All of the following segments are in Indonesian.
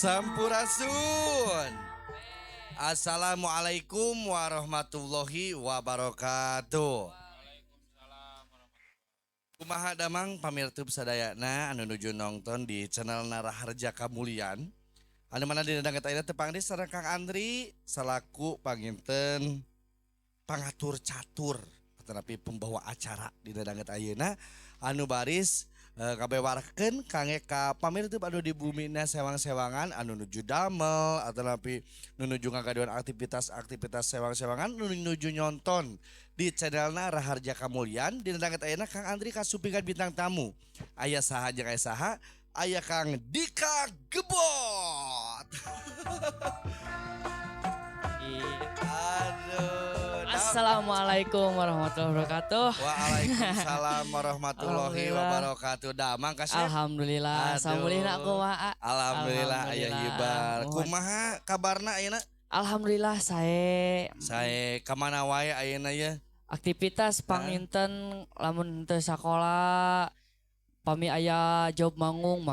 Sampurasun. Assalamualaikum warahmatullahi wabarakatuh. Kumaha damang pamirtub sadayana anu nuju nongton di channel Naraharja Kamulian. Anu mana dina danget ayeuna teu pangdi sareng Kang Andri selaku panginten pangatur catur tetapi pembawa acara dina danget ayeuna anu baris kabewarkeun kangge ka pamirtub anu di bumina sewang-sewangan anu nuju damel ataupun nuju ngagaduan aktivitas sewang-sewangan nuju nyonton di channelna Raharja Kamulian dina danget ayeuna Kang Andri kasupingan bintang tamu aya saha jeung aya saha aya Kang Dika Gebot. Aduh. Assalamualaikum warahmatullahi wabarakatuh. Waalaikumsalam warahmatullahi wabarakatuh. Damang kasih. Alhamdulillah. Samulihna kumaha? Alhamdulillah aya hibar. Kumaha kabarna ayeuna? Alhamdulillah sae kamana wae ayeuna ya? Aktivitas panginten lamun teu sakola pami aya job manggung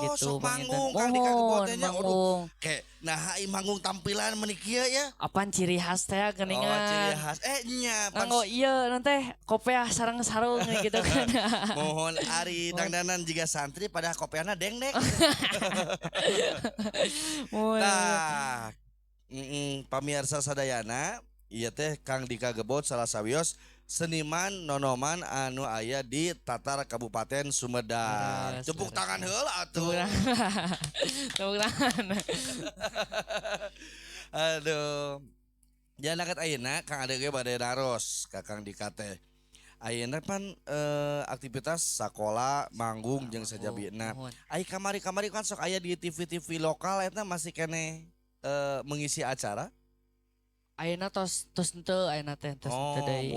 gitu manggung Kang Dika Gebotnya manggung. Kayak nah manggung tampilan meuni kieu ya. Apaan ciri khas teh geuningan. Oh, ciri khas. Nya nganggo ieu nanti kopiah sareng-sarung gitu kan. Mohon ari dangdanan jiga santri pada kopiahna dengdek. Nah, pamirsa sadayana ieu teh Kang Dika Gebot salah sawios seniman nonoman anu aya di Tatar Kabupaten Sumedang. Tepuk tangan heula atuh. Tepuk tangan. Aduh. Jangan angkat ayeuna Kang ade ge bade naros ka Kang Dika teh. Ayeuna pan aktivitas sakola manggung jeung sajabina. Ai kamari-kamari kan sok aya di TV-TV lokal eta masih kene mengisi acara. Ayeuna tos henteu ayeuna teh tos henteu deui.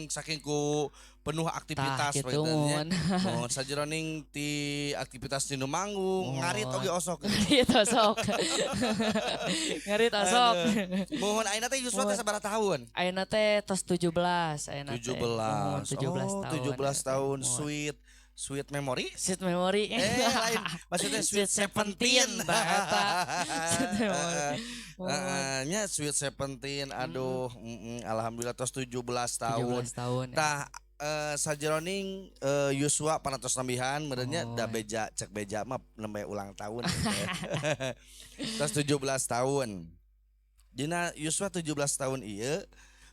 Saking ku penuh aktivitas gitu mohon sajeroning ti aktivitas dinu manggung ngarit oge osok. Ngarit osok. Ngarit osok. Mohon ayeuna teh Yuswa teh sabaraha tahun? Ayeuna teh tos 17 ayeuna teh. 17 tahun Sweet memory? Sweet memory. Lain. Maksudnya Sweet 17. Nya Sweet 17. Aduh, alhamdulillah tos 17 tahun. Tah sajeroning Yuswa panatos nambihan merenya da beja cek beja mah nembe ulang tahun. Tos 17 tahun. Dina Yuswa 17 tahun ieu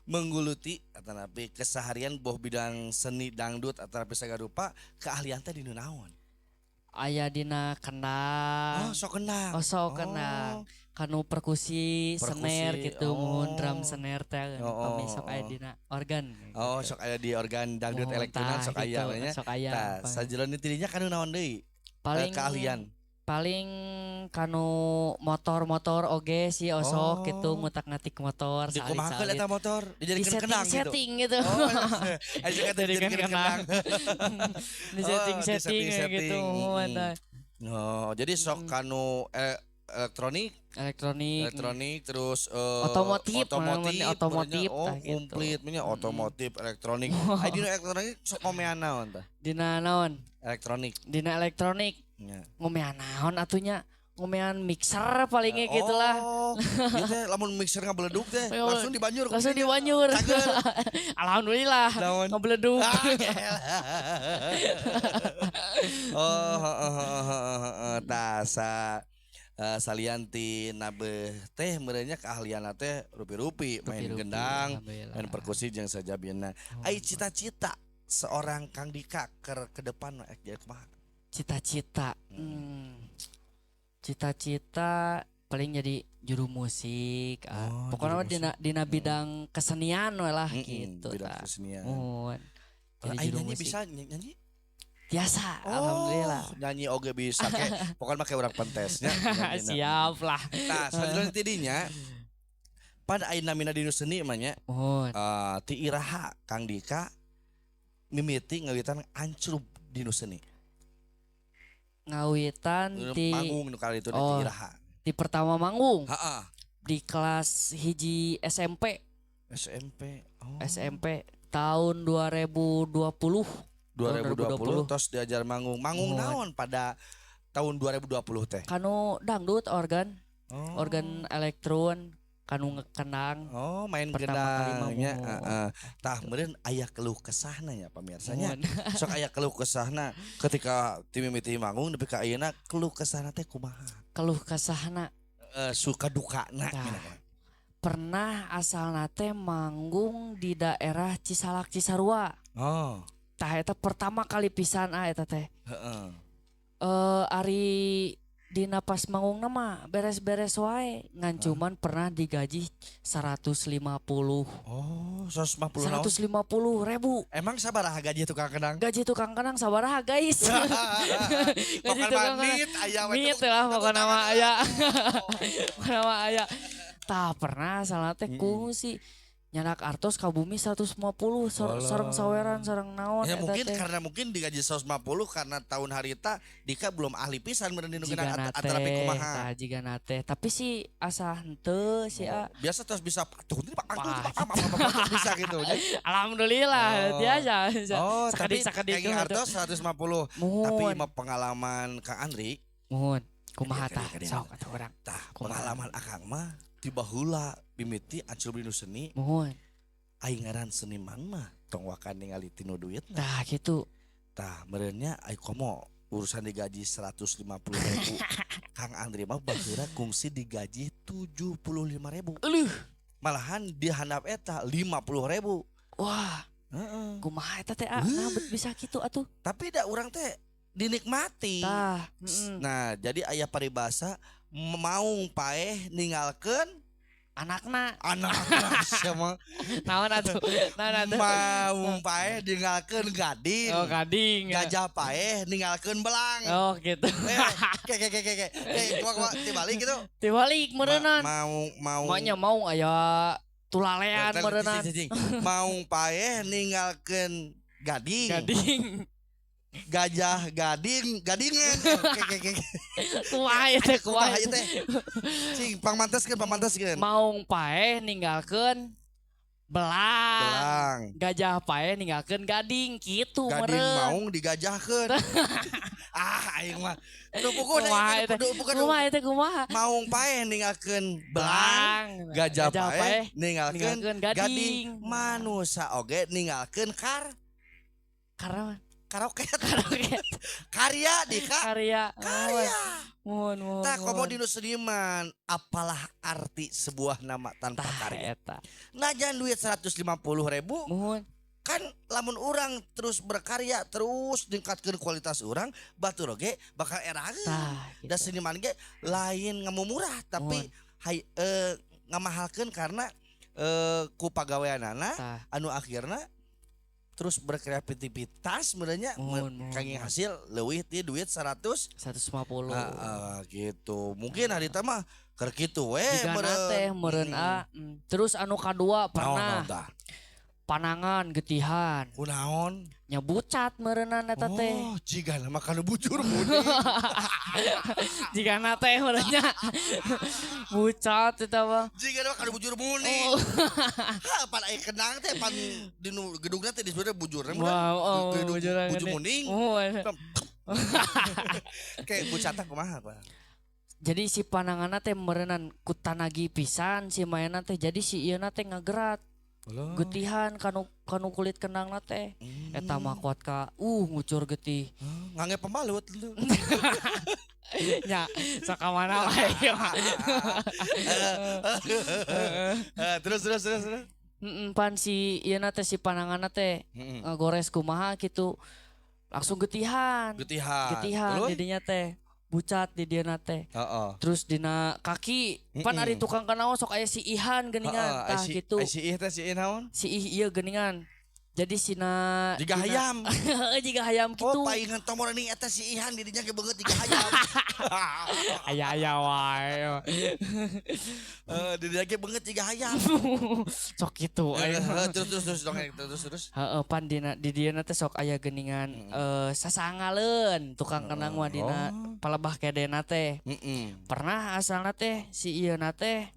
mengguluti atanapi keseharian boh bidang seni dangdut atanapi sagarupa keahlian teh dinu naon? Aya dina kendang. Sok kendang. Sok kendang. Kanu perkusi snare gitu mun drum snare teh pami sok aya dina organ. Sok aya di organ dangdut elektronik sok aya nya. Sok aya. Tah sajeroning tidinya kanu naon deui? Paling keahlian. Paling kanu motor oge sih osok gitu ngutak-ngatik motor salit. Dikumahakeun eta motor dijadikeun kendang gitu. Setting gitu. Aya dijadikeun kendang. Di setting gitu. Jadi sok kanu elektronik terus otomotif komplit nya otomotif elektronik. Dina elektronik sok ngomean naon tah? Dina naon? Dina elektronik. Ngomean naon atunya? Ngomean mixer palingnya gitulah. Ieu teh lamun mixer ngabeledug teh langsung di banjur. Alhamdulillah ngabeledug. Tah salianti nabeh teh merenya keahlianna teh rupi-rupi main gendang, main perkusi jeung sajabina. Ai cita-cita seorang Kang Dika ke depan jadi kumaha? Cita-cita paling jadi juru musik. Pokoknya dina bidang kesenian we lah gitu. Bidang kesenian. Jadi juru musik. Bisa nyanyi? Biasa, alhamdulillah. Nyanyi oge bisa pokoknya make urang pentesnya. Siap lah. Nah, sajeroning tidinya pada ayeuna mina dinu seni mah nya. Ti iraha Kang Dika mimiti ngawitan ancrup dinu seni. Ngawitan di manggung kali itu di iraha. Di pertama manggung. Heeh. Di kelas hiji SMP. SMP tahun 2020 terus diajar manggung naon pada tahun 2020 teh. Kanu dangdut organ. Oh. Organ elektron kanu ngekendang. Oh, main Pertama kali gendangnya. mau. Tah meureun aya keluh kesahna ya pamirsanya. Sok aya keluh kesahna ketika tim mimiti manggung nepi ka ayeuna keluh kesahna teh kumaha? Keluh kesahna. Suka dukana Pernah asalna teh manggung di daerah Cisalak Cisarua. Oh. Tah eta pertama kali pisan eta teh. Heeh. Ari dina pas manggung nama beres-beres wae ngan cuman pernah digaji 150. Oh, 150 ribu. Emang sabaraha gaji tukang kendang? Gaji tukang kendang sabaraha guys. Gaji tukang kendang. Mit lah pokoknya nama aya. Nama aya. Tah pernah salah teh kungsi nyanak artos ka bumi 150 sareng saweran sareng naon ya mungkin karena mungkin digaji 150 karena tahun harita Dika belum ahli pisan meureun dinu geunang antara kumaha. Jiga nate tapi si asa henteu si biasa terus bisa patuh bisa gitu. Alhamdulillah biasa. Oh, tapi kayak artos 150. Tapi mah pengalaman Kang Andri. Muhun. Kumaha tah? Sok atuh urang. Tah pengalaman akang mah tiba heula mimiti acul binu seni. Muhun. Aing ngaran seniman mah tong wakan ningali tinu duitna. Tah kitu. Tah meureunnya ai komo urusan digaji 150.000. Kang Andri mah baheula kungsi digaji 75.000. Malahan di handap eta 50.000. Wah. Heeh. Kumaha eta teh bisa kitu atuh. Tapi da urang teh dinikmati. Tah. Nah, jadi aya paribasa maung paeh ninggalkeun anakna sama naon atuh maung paeh ninggalkeun gading. Oh gading. Gajah paeh ninggalkeun belang. Oh gitu. Kayak tibalik gitu. Tibalik meureunnan. Mau aya tulalean meureunnan. Maung paeh ninggalkeun gading. Gajah gadingan kumaha teh cing pamanteskeun maung paeh ninggalkeun belang gajah paeh ninggalkeun gading kitu meureun gading maung digajahkeun aing mah kumaha maung paeh ninggalkeun belang gajah paeh ninggalkeun gading manusa oge ninggalkeun karaoke karya Dika mun tah komo dinu seniman apalah arti sebuah nama tanpa karya najan duit 150.000 kan lamun orang terus berkarya terus ningkatkeun kualitas orang batur oge bakal erageun da seniman ge lain ngamumurah tapi ngamahalkeun karena ku pagaweanana anu akhirna terus berkreativitas sebenarnya kangge hasil leuwih ti duit 150 gitu. Mungkin harita mah keur kitu we meureun terus anu kadua pernah panangan getihan. Kunaon? Nya bucat meureunna eta teh. Oh, jigana mah kana bujur meuning. Jigana teh meureunnya. Bucat eta mah. Jigana mah kana bujur meuning. Pan aya kenang teh pan di gedungna teh disebutna bujur. Wow, bujur meuning. Kayak bucat kumaha, Pak? Jadi si pananganna teh meureunnan ku tanagi pisan si maena teh jadi si ieu na teh ngagerat. Getihan kanu kulit kendang teh eta mah kuat ka ngucur getih ngange pembalut lu nya saka mana wae terus pan si ieu na teh si pananganna teh ngagores kumaha kitu langsung getihan didinya teh bucat di dia nate, terus dina kaki, pan ari tukang kanaon sok aya si Ihan geningan, tah gitu. Si Ih teh si naon? Si Ih iya geningan. Jadi sina jiga hayam. Jiga hayam gitu. Oh paingan tomor ning eta si Ihan didinya ge beungeut jiga hayam. Aya wae. Didinya ge beungeut jiga hayam. Sok kitu. Terus. Heeh pan dina di dieu teh sok aya geningan sasangaleun tukang kenang mah dina palebah kedena teh. Pernah asalna teh si ieu na teh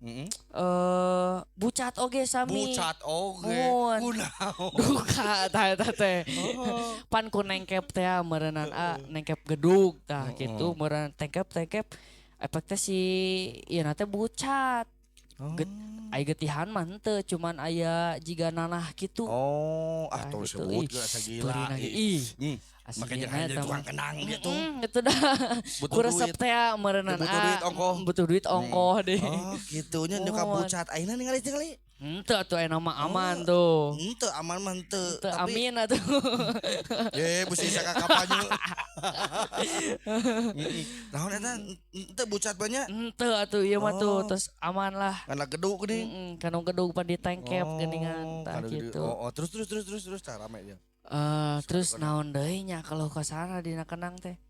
bucat oge sami. Bucat oge. Kunaon? Ka eta teh. Pan ku nengkep teh meureunnan nengkep gedug tah kitu meureun tengkep efek teh si ieu teh bucat. Aya getihan mah henteu cuman aya jiga nanah gitu. Tuh sebut geus asa gila. Makanya jangan tukang kenang gitu. Itu dah. Ku resep teh meureunnan butuh duit ongkoh deh. Gitu nya nyokap bucat. Ayeuna ningali tinggali. Henteu atuh aya nama aman tuh. Henteu aman mah henteu. Amin atuh. Busi saka kapanyu. Naon eta henteu bucat banyak. Henteu atuh ieu mah tuh terus aman lah. Kana gedug geuning. Kana gedug pan ditengkep geuningan tah gitu. Terus tah rame ya. Terus naon deui nya kalau ka sana dina kenang teh.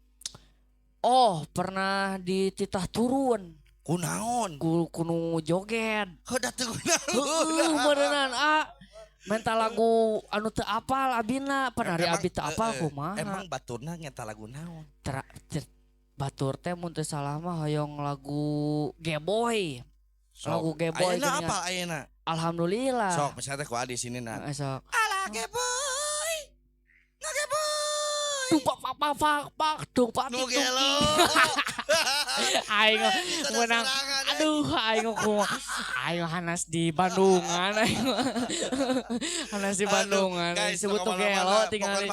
Pernah dititah turun. Kunaon? Kuno joget. Heudah teu kunaon. Beneran mental lagu anu teu apal abina pan ari abi teu apal kumaha. Emang baturna nyeta lagu naon? Batur teh mun teu salah mah hoyong lagu Geboy. Lagu Geboy. Ayeuna apal ayeuna? Alhamdulillah. Sok misalnya ku adi sini na. Sok. Ala Geboy. Ngageboy. Pak dong pak Nugelo. Aing menang. Aduh aing hanas di Bandungan Hanas di Bandungan. Disebut Nugelo tinggal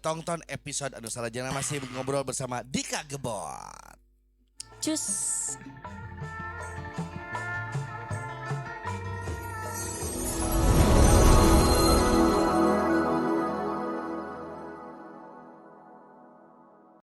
tonton episode anu salajana masih ngobrol bersama Dika Gebot. Cus.